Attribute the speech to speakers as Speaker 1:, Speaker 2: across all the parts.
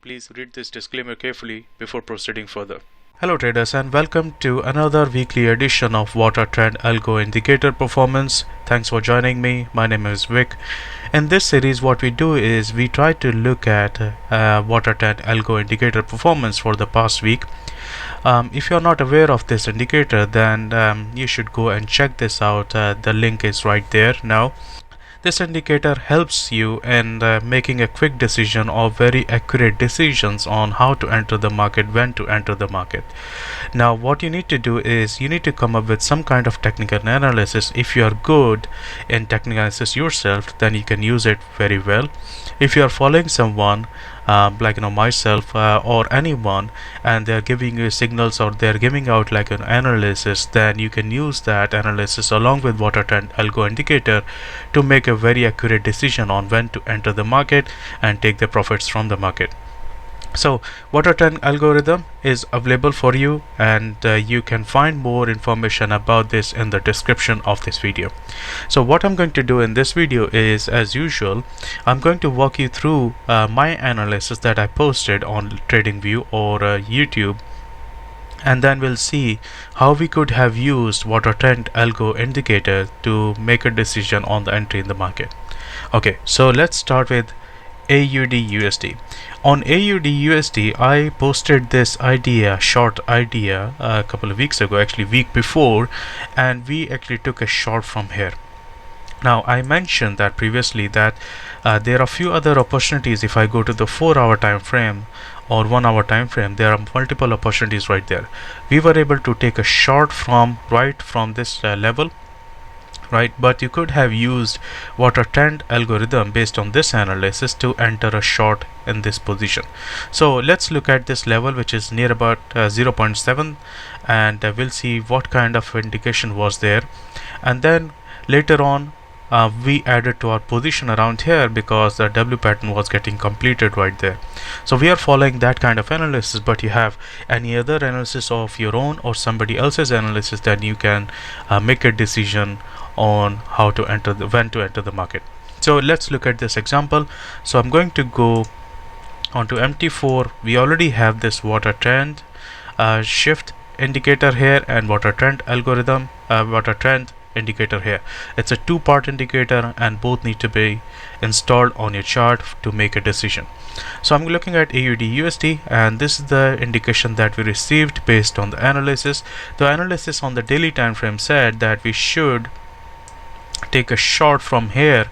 Speaker 1: Please read this disclaimer carefully before proceeding further. Hello traders and welcome to another weekly edition of Water Trend Algo Indicator Performance. Thanks for joining me. My name is Vic. In this series what we do is we try to look at Water Trend Algo Indicator Performance for the past week. If you're not aware of this indicator, then you should go and check this out. The link is right there now. This indicator helps you in making a quick decision or very accurate decisions on how to enter the market, when to enter the market. Now what you need to do is you need to come up with some kind of technical analysis. If you are good in technical analysis yourself, then you can use it very well. If you are following someone like myself or anyone, and they're giving you signals or they're giving out like an analysis, then you can use that analysis along with Water Trend Algo Indicator to make a very accurate decision on when to enter the market and take the profits from the market. So Water Trend algorithm is available for you, and you can find more information about this in the description of this video. So what I'm going to do in this video is, as usual, I'm going to walk you through my analysis that I posted on TradingView or YouTube, and then we'll see how we could have used Water Trend Algo Indicator to make a decision on the entry in the market. Okay, so let's start with AUD USD. On AUD USD, I posted this short idea a couple of weeks ago, actually week before, and we actually took a short from here. Now I mentioned that previously that there are a few other opportunities. If I go to the 4-hour time frame or 1-hour time frame, there are multiple opportunities right there. We were able to take a short from this level, right? But you could have used Water Trend algorithm based on this analysis to enter a short in this position. So let's look at this level, which is near about 0.7, and we'll see what kind of indication was there. And then later on we added to our position around here because the W pattern was getting completed right there. So we are following that kind of analysis. But you have any other analysis of your own or somebody else's analysis, then you can make a decision on how to enter when to enter the market. So let's look at this example. So I'm going to go onto MT4. We already have this Water Trend shift indicator here and Water Trend algorithm, Water Trend indicator here. It's a two-part indicator and both need to be installed on your chart to make a decision. So I'm looking at AUD USD, and this is the indication that we received based on the analysis. The analysis on the daily time frame said that we should take a short from here,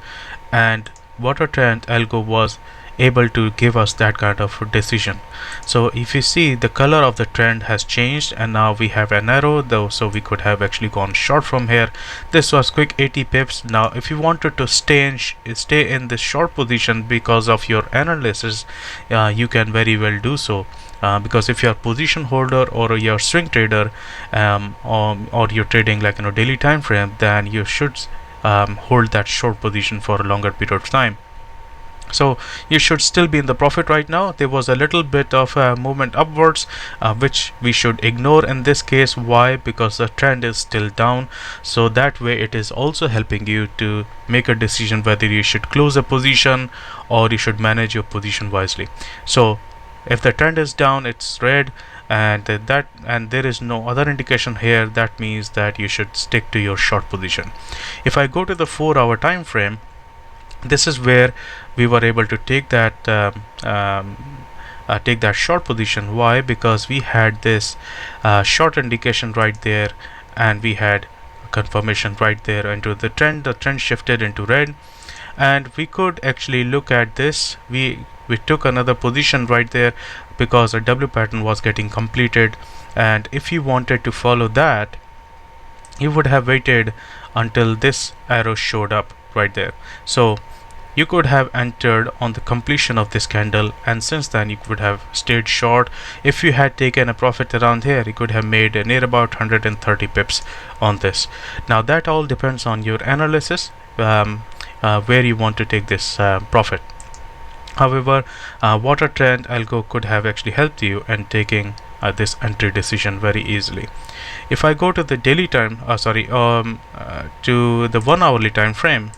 Speaker 1: and Water Trend algo was able to give us that kind of decision. So if you see, the color of the trend has changed and now we have an arrow though, so we could have actually gone short from here. This was quick 80 pips. Now if you wanted to stay in this short position because of your analysis, you can very well do so. Because if you're a position holder or you're a swing trader, or you're trading like daily time frame, then you should hold that short position for a longer period of time. So you should still be in the profit right now. There was a little bit of movement upwards, which we should ignore in this case. Why? Because the trend is still down. So that way it is also helping you to make a decision whether you should close a position or you should manage your position wisely. So if the trend is down, it's red, and there is no other indication here, that means that you should stick to your short position. If I go to the 4-hour time frame, this is where we were able to take that short position. Why? Because we had this short indication right there, and we had confirmation right there into the trend. The trend shifted into red, and we could actually look at this. We took another position right there because the W pattern was getting completed, and if you wanted to follow that, you would have waited until this arrow showed up right there. So you could have entered on the completion of this candle, and since then you could have stayed short. If you had taken a profit around here, you could have made near about 130 pips on this. Now that all depends on your analysis, where you want to take this profit. However, Water Trend algo could have actually helped you in taking this entry decision very easily. If I go to the daily time, to the 1 hourly time frame,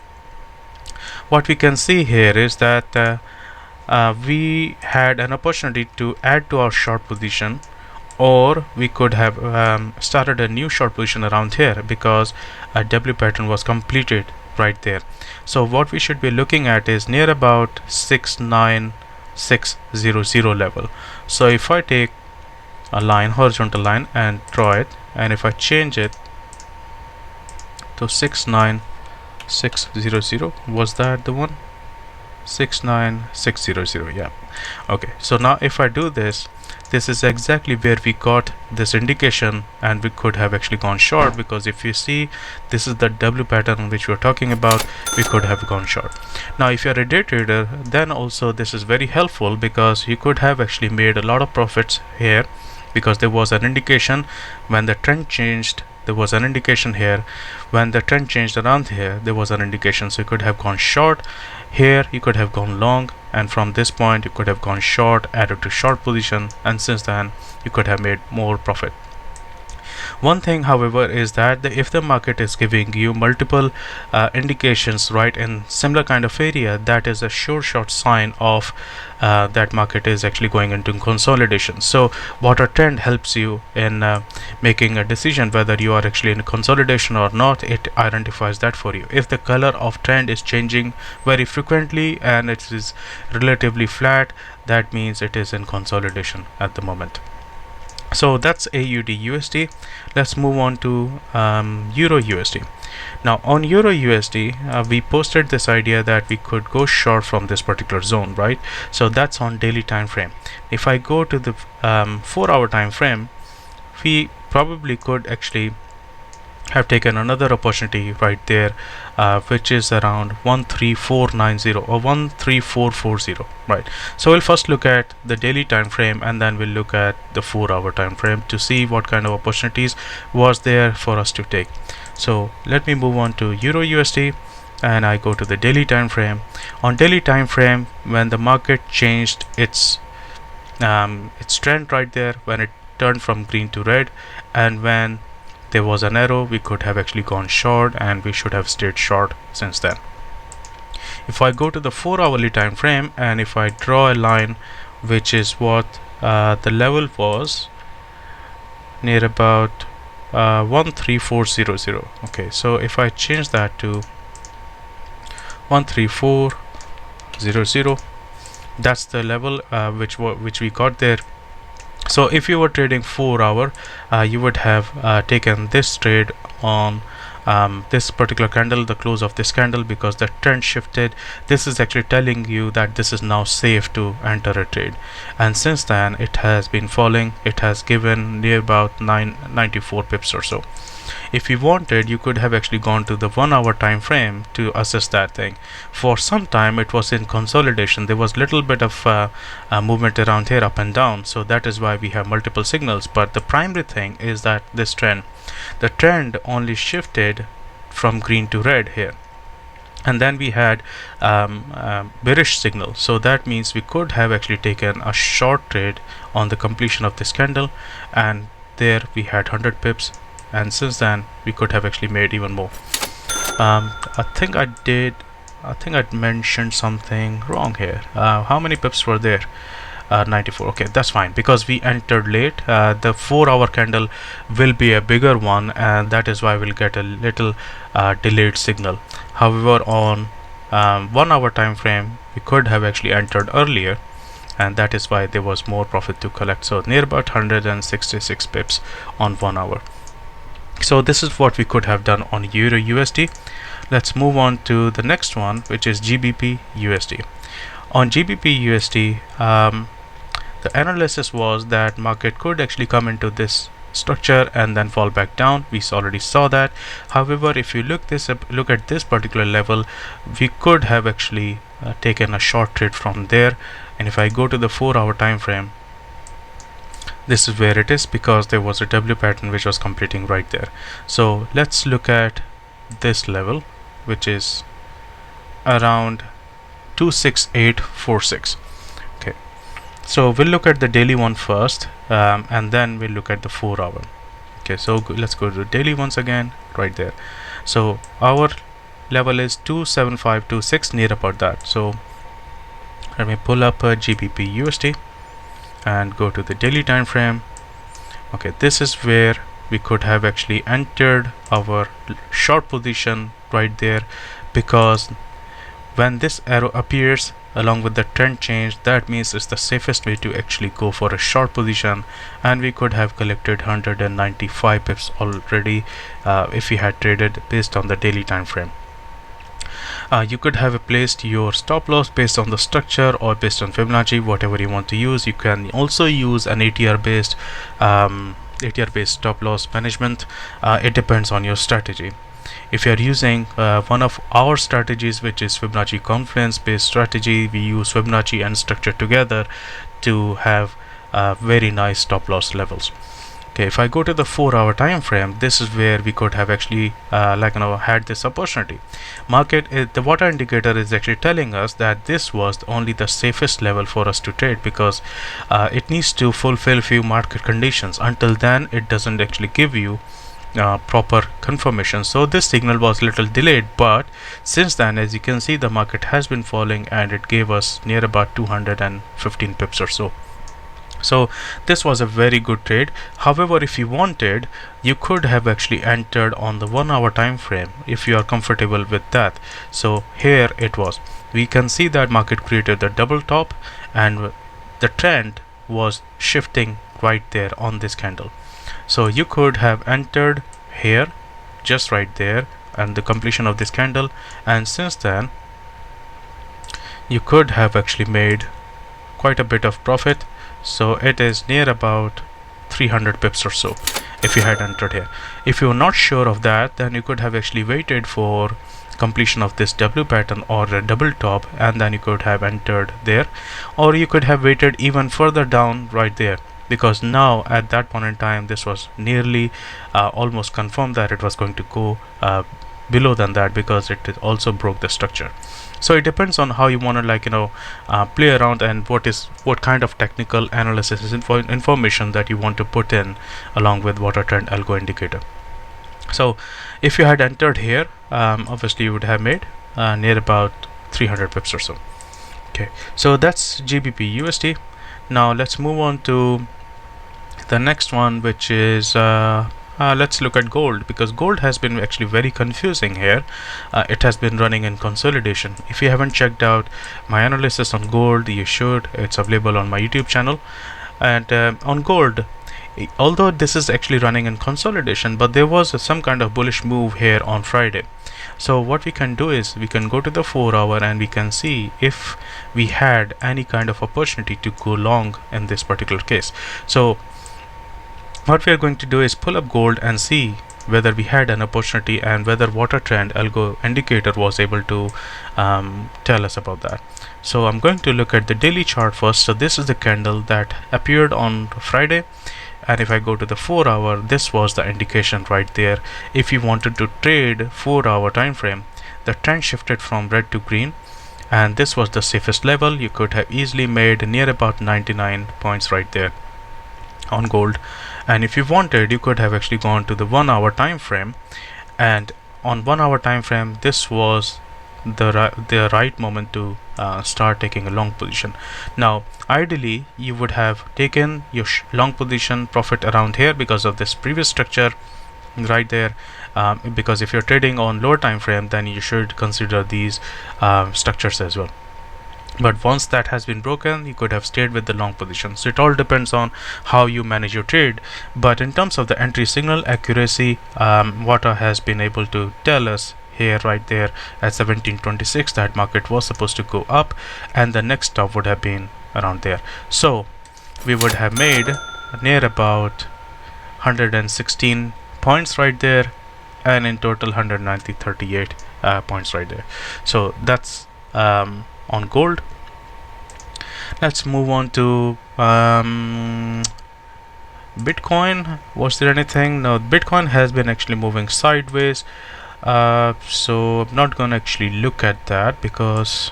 Speaker 1: what we can see here is that we had an opportunity to add to our short position, or we could have started a new short position around here because a W pattern was completed right there. So what we should be looking at is near about 69600 level. So if I take a line, horizontal line, and draw it, and if I change it to 69600, was that the one? 69600, yeah. Okay, so now if I do this, this is exactly where we got this indication, and we could have actually gone short, because if you see, this is the W pattern which we're talking about. We could have gone short. Now if you're a day trader, then also this is very helpful, because you could have actually made a lot of profits here, because there was an indication when the trend changed. There was an indication here when the trend changed around here. There was an indication, so you could have gone short here, you could have gone long, and from this point you could have gone short, added to short position, and since then you could have made more profit. One thing, however, is that if the market is giving you multiple indications right in similar kind of area, that is a sure shot sign of that market is actually going into consolidation. So water trend helps you in making a decision whether you are actually in consolidation or not. It identifies that for you. If the color of trend is changing very frequently and it is relatively flat, that means it is in consolidation at the moment. So that's AUD USD. Let's move on to Euro USD. Now on Euro USD, we posted this idea that we could go short from this particular zone, right? So that's on daily time frame. If I go to the 4-hour time frame, we probably could actually have taken another opportunity right there, which is around 13490 or 13440, right? So we'll first look at the daily time frame, and then we'll look at the 4-hour time frame to see what kind of opportunities was there for us to take. So let me move on to Euro USD, and I go to the daily time frame. On daily time frame, when the market changed its trend right there, when it turned from green to red, and when there was an arrow, we could have actually gone short, and we should have stayed short since then. If I go to the 4-hourly time frame, and if I draw a line, which is what the level was near about 13400. Okay, so if I change that to 13400, that's the level which we got there. So if you were trading 4-hour, you would have taken this trade on this particular candle, the close of this candle, because the trend shifted. This is actually telling you that this is now safe to enter a trade, and since then it has been falling. It has given near about 994 pips or so. If you wanted, you could have actually gone to the 1-hour time frame to assess that thing. For some time it was in consolidation. There was little bit of movement around here, up and down, so that is why we have multiple signals. But the primary thing is that this trend, the trend only shifted from green to red here, and then we had bearish signal. So that means we could have actually taken a short trade on the completion of this candle, and there we had 100 pips, and since then we could have actually made even more. I think I'd mentioned something wrong here. How many pips were there? 94. Okay, that's fine, because we entered late. The 4-hour candle will be a bigger one, and that is why we'll get a little delayed signal. However, on 1-hour time frame, we could have actually entered earlier, and that is why there was more profit to collect. So near about 166 pips on 1 hour. So this is what we could have done on Euro USD. Let's move on to the next one, which is GBP USD. On GBP USD, the analysis was that market could actually come into this structure and then fall back down. We already saw that. However, if you look at this particular level, we could have actually taken a short trade from there. And if I go to the 4-hour time frame, this is where it is, because there was a W pattern which was completing right there. So let's look at this level, which is around 26846. okay, so we'll look at the daily one first, and then we'll look at the 4-hour. Okay, so let's go to daily once again, right there. So our level is 27526, near about that. So Let me pull up a GBP USD and go to the daily time frame. Okay, this is where we could have actually entered our short position right there, because when this arrow appears along with the trend change, that means it's the safest way to actually go for a short position, and we could have collected 195 pips already if we had traded based on the daily time frame. You could have placed your stop loss based on the structure or based on Fibonacci, whatever you want to use. You can also use an ATR based stop loss management. It depends on your strategy. If you are using one of our strategies, which is Fibonacci confluence based strategy, we use Fibonacci and structure together to have very nice stop loss levels. Okay, if I go to the 4-hour time frame, this is where we could have actually had this opportunity. The water indicator is actually telling us that this was only the safest level for us to trade, because it needs to fulfill few market conditions. Until then, it doesn't actually give you proper confirmation. So this signal was a little delayed, but since then, as you can see, the market has been falling and it gave us near about 215 pips or so. So this was a very good trade. However, if you wanted, you could have actually entered on the 1-hour time frame if you are comfortable with that. So here it was. We can see that market created the double top and the trend was shifting right there on this candle. So you could have entered here, just right there, and the completion of this candle, and since then you could have actually made quite a bit of profit. So it is near about 300 pips or so if you had entered here. If you're not sure of that, then you could have actually waited for completion of this W pattern or a double top, and then you could have entered there, or you could have waited even further down right there, because now at that point in time this was nearly almost confirmed that it was going to go below than that, because it also broke the structure. So it depends on how you want to play around, and what kind of technical analysis is information that you want to put in along with water trend algo indicator. So if you had entered here, obviously you would have made near about 300 pips or so. Okay, so that's GBP USD. Now let's move on to the next one, which is let's look at gold, because gold has been actually very confusing here. It has been running in consolidation. If you haven't checked out my analysis on gold, you should. It's available on my YouTube channel. And on gold, although this is actually running in consolidation, but there was some kind of bullish move here on Friday. So what we can do is we can go to the 4-hour and we can see if we had any kind of opportunity to go long in this particular case. So what we are going to do is pull up gold and see whether we had an opportunity and whether water trend algo indicator was able to tell us about that. So I'm going to look at the daily chart first. So this is the candle that appeared on Friday, and if I go to the 4-hour, this was the indication right there. If you wanted to trade 4-hour time frame, the trend shifted from red to green, and this was the safest level. You could have easily made near about 99 points right there on gold. And if you wanted, you could have actually gone to the 1-hour time frame, and on 1-hour time frame, this was the right moment to start taking a long position. Now ideally you would have taken your long position profit around here because of this previous structure right there, because if you're trading on lower time frame, then you should consider these structures as well. But once that has been broken, you could have stayed with the long position. So it all depends on how you manage your trade. But in terms of the entry signal accuracy, Water has been able to tell us here right there at 1726 that market was supposed to go up, and the next stop would have been around there. So we would have made near about 116 points right there, and in total 138 points right there. So that's on gold. Let's move on to Bitcoin. Was there anything? No, Bitcoin has been actually moving sideways, so I'm not gonna actually look at that because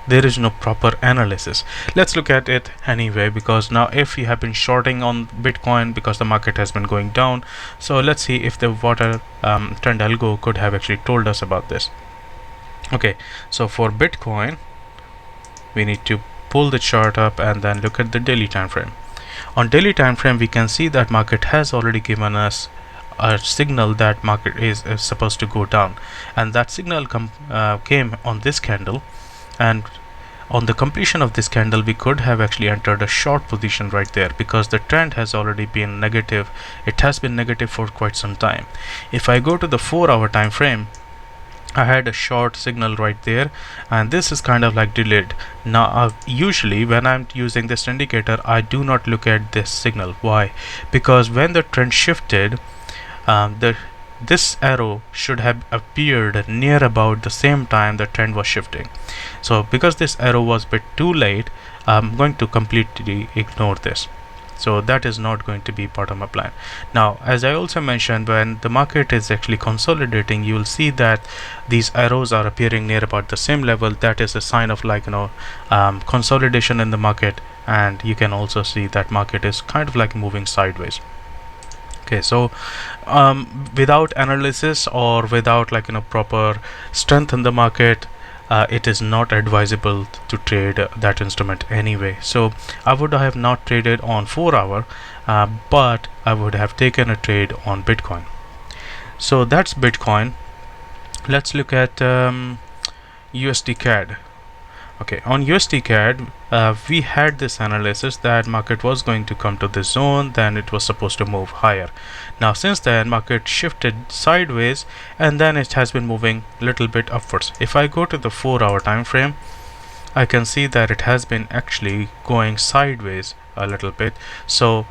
Speaker 1: there is no proper analysis. Let's look at it anyway, because now if you have been shorting on Bitcoin because the market has been going down, so let's see if the water trend algo could have actually told us about this. Okay, so for Bitcoin we need to pull the chart up and then look at the daily time frame. On daily time frame, we can see that market has already given us a signal that market is supposed to go down, and that signal came on this candle, and on the completion of this candle we could have actually entered a short position right there, because the trend has already been negative. It has been negative for quite some time. If I go to the 4-hour time frame, I had a short signal right there, and this is kind of like delayed. Now usually when I'm using this indicator, I do not look at this signal. Why? Because when the trend shifted, this arrow should have appeared near about the same time the trend was shifting. So because this arrow was a bit too late, I'm going to completely ignore this. So that is not going to be part of my plan. Now, as I also mentioned, when the market is actually consolidating, you will see that these arrows are appearing near about the same level. That is a sign of, like, consolidation in the market, and you can also see that market is kind of like moving sideways. Okay, so without analysis or without, like, proper strength in the market, it is not advisable to trade that instrument anyway. So I would have not traded on 4-hour, but I would have taken a trade on Bitcoin. So that's Bitcoin. Let's look at USD CAD. Okay, on USD CAD, we had this analysis that market was going to come to this zone, then it was supposed to move higher. Now since then, market shifted sideways, and then it has been moving a little bit upwards. If I go to the 4-hour time frame, I can see that it has been actually going sideways a little bit. So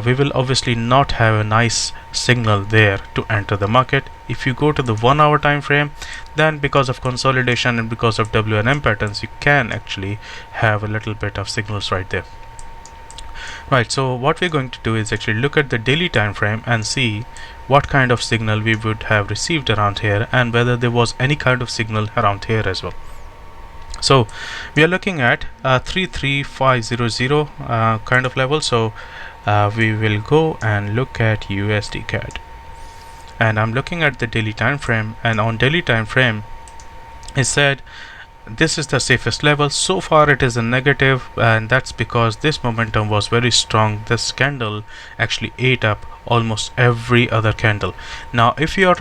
Speaker 1: we will obviously not have a nice signal there to enter the market. If you go to the 1-hour time frame, then because of consolidation and because of WNM patterns, you can actually have a little bit of signals right there. Right, so what we're going to do is actually look at the daily time frame and see what kind of signal we would have received around here, and whether there was any kind of signal around here as well. So we are looking at 33500 kind of level. So we will go and look at USD CAD, and I'm looking at the daily time frame, and on daily time frame it said this is the safest level. So far it is a negative, and that's because this momentum was very strong. This candle actually ate up almost every other candle. Now if you are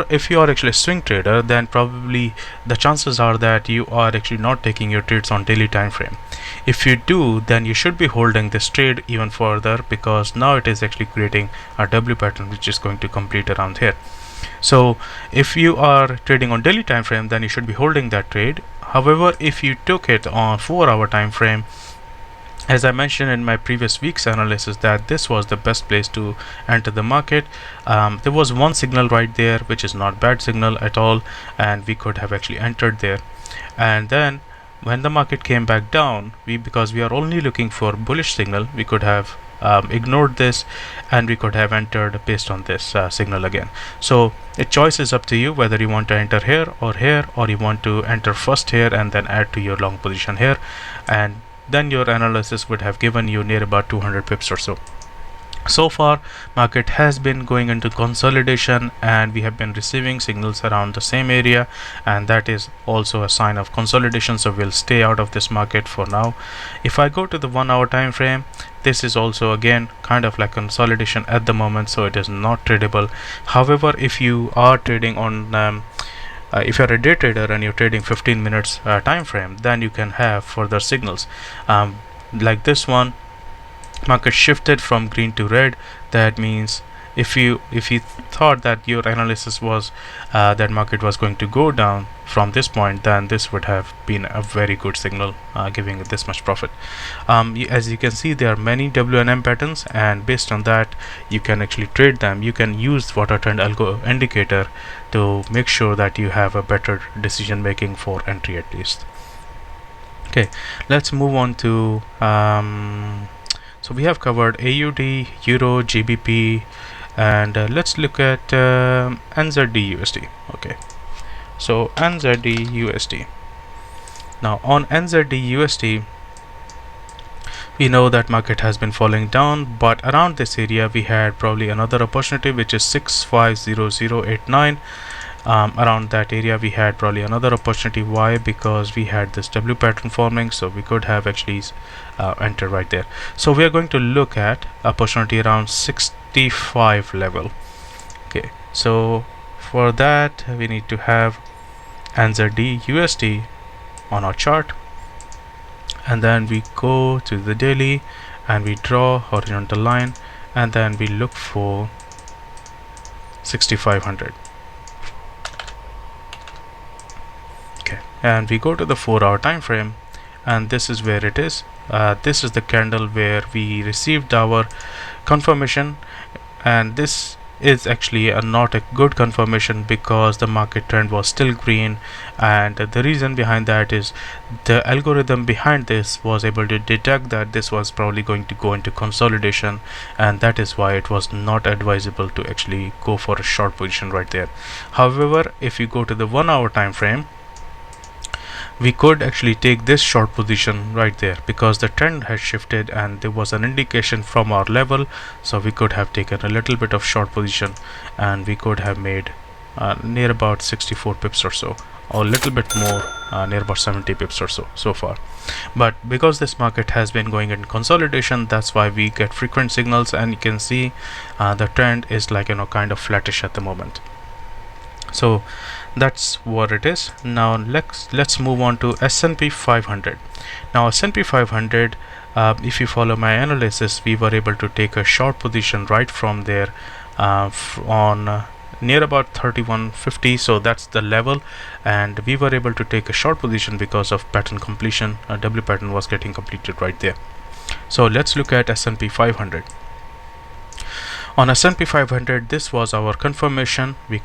Speaker 1: actually a swing trader, then probably the chances are that you are actually not taking your trades on daily time frame. If you do, then you should be holding this trade even further, because now it is actually creating a W pattern which is going to complete around here. So if you are trading on daily time frame, then you should be holding that trade. However, if you took it on 4-hour time frame, as I mentioned in my previous week's analysis, that this was the best place to enter the market. There was one signal right there, which is not bad signal at all, and we could have actually entered there. And then when the market came back down, because we are only looking for bullish signal, we could have ignored this, and we could have entered based on this signal again. So the choice is up to you whether you want to enter here, or you want to enter first here and then add to your long position here, and then your analysis would have given you near about 200 pips or so. So far market has been going into consolidation, and we have been receiving signals around the same area, and that is also a sign of consolidation. So we'll stay out of this market for now. If I go to the 1-hour time frame, this is also again kind of like consolidation at the moment, so it is not tradable. However, if you are trading on if you're a day trader and you're trading 15 minutes time frame, then you can have further signals like this one. Market shifted from green to red. That means if you thought that your analysis was that market was going to go down from this point, then this would have been a very good signal, giving this much profit. As you can see, there are many WNM patterns, and based on that you can actually trade them. You can use water trend algo indicator to make sure that you have a better decision making for entry at least. Okay, let's move on to so we have covered AUD, Euro, GBP, and let's look at NZD USD. Okay, so NZD USD. Now on NZD USD, we know that market has been falling down, but around this area we had probably another opportunity, which is 650089. around that area we had probably another opportunity. Why? Because we had this W pattern forming, so we could have actually entered right there. So we are going to look at opportunity around 65 level. Okay, so for that we need to have NZD USD on our chart, and then we go to the daily and we draw horizontal line, and then we look for 6500. Okay, and we go to the 4-hour time frame, and this is where it is. This is the candle where we received our confirmation, and this is actually not a good confirmation because the market trend was still green, and the reason behind that is the algorithm behind this was able to detect that this was probably going to go into consolidation, and that is why it was not advisable to actually go for a short position right there. However, if you go to the 1-hour time frame, we could actually take this short position right there because the trend has shifted and there was an indication from our level, so we could have taken a little bit of short position and we could have made near about 64 pips or so, or a little bit more, near about 70 pips or so far. But because this market has been going in consolidation, that's why we get frequent signals, and you can see the trend is like, kind of flattish at the moment. So that's what it is. Now let's move on to S&P 500. Now S&P 500, if you follow my analysis, we were able to take a short position right from there on near about 3150, so that's the level, and we were able to take a short position because of pattern completion. W pattern was getting completed right there. So let's look at S&P 500. On S&P 500, this was our confirmation. We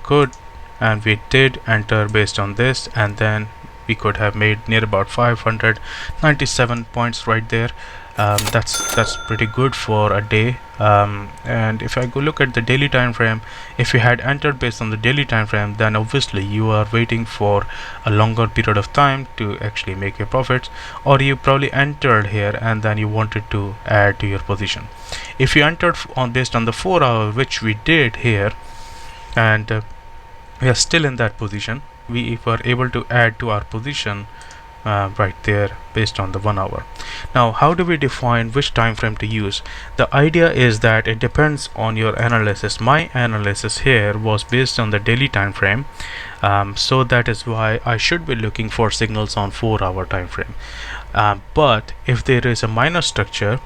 Speaker 1: did enter based on this, and then we could have made near about 597 points right there. That's pretty good for a day. And if I go look at the daily time frame, if you had entered based on the daily time frame, then obviously you are waiting for a longer period of time to actually make your profits, or you probably entered here and then you wanted to add to your position. If you entered based on the 4-hour, which we did here, and we are still in that position, we were able to add to our position right there based on the 1-hour. Now, how do we define which time frame to use? The idea is that it depends on your analysis. My analysis here was based on the daily time frame, so that is why I should be looking for signals on 4-hour time frame. But if there is a minor structure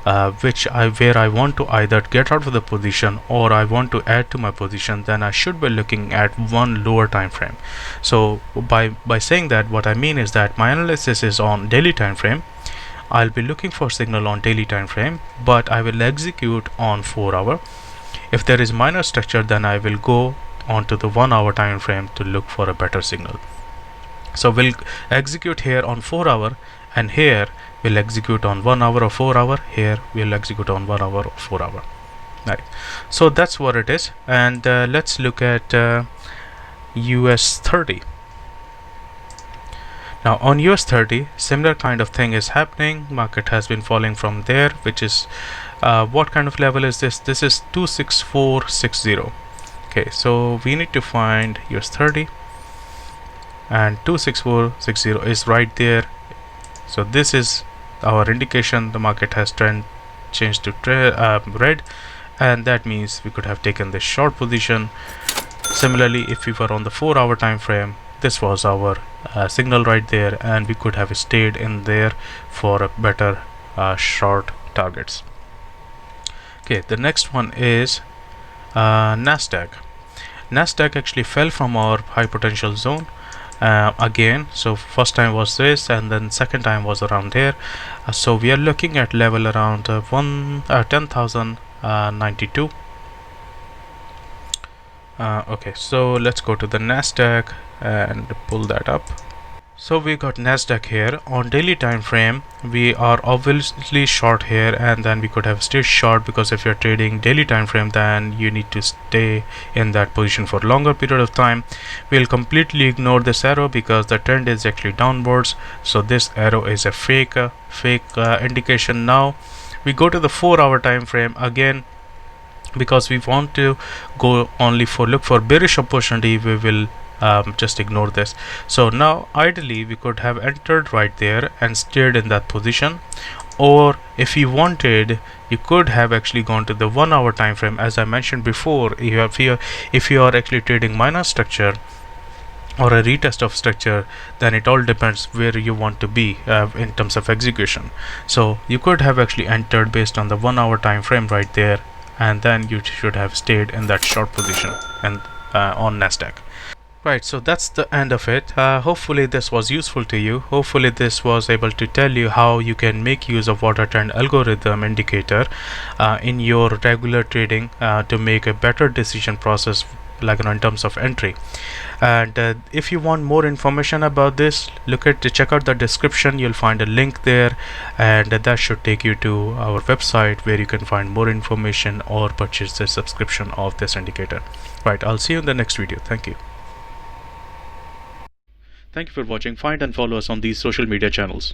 Speaker 1: where I want to either get out of the position or I want to add to my position, then I should be looking at one lower time frame. So by saying that, what I mean is that my analysis is on daily time frame. I'll be looking for signal on daily time frame, but I will execute on 4-hour. If there is minor structure, then I will go onto the 1-hour time frame to look for a better signal. So we'll execute here on 4-hour, and here we'll execute on 1-hour or 4-hour. Here we'll execute on 1-hour or 4-hour. Right. So that's what it is. And let's look at US 30. Now on US 30, similar kind of thing is happening. Market has been falling from there, which is what kind of level is this? This is 26460. Okay, so we need to find US 30, and 26460 is right there. So this is our indication the market has changed to red, and that means we could have taken this short position. Similarly, if we were on the 4-hour time frame, this was our signal right there, and we could have stayed in there for a better short targets. Okay, the next one is Nasdaq. Nasdaq actually fell from our high potential zone again. So first time was this, and then second time was around here. So we are looking at level around 10,092. Okay, so let's go to the Nasdaq and pull that up. So we got Nasdaq here on daily time frame. We are obviously short here, and then we could have stayed short, because if you're trading daily time frame, then you need to stay in that position for longer period of time. We'll completely ignore this arrow because the trend is actually downwards, so this arrow is a fake indication. Now we go to the 4-hour time frame. Again, because we want to go only for look for bearish opportunity, we will just ignore this. So now ideally we could have entered right there and stayed in that position, or if you wanted, you could have actually gone to the 1 hour time frame. As I mentioned before, if you are actually trading minor structure or a retest of structure, then it all depends where you want to be in terms of execution. So you could have actually entered based on the 1 hour time frame right there, and then you should have stayed in that short position and on Nasdaq. Right, so that's the end of it. Hopefully this was useful to you. Hopefully this was able to tell you how you can make use of water trend algorithm indicator in your regular trading to make a better decision process, like in terms of entry. And if you want more information about this, check out the description. You'll find a link there, and that should take you to our website where you can find more information or purchase the subscription of this indicator. Right, I'll see you in the next video. Thank you. Thank you for watching. Find and follow us on these social media channels.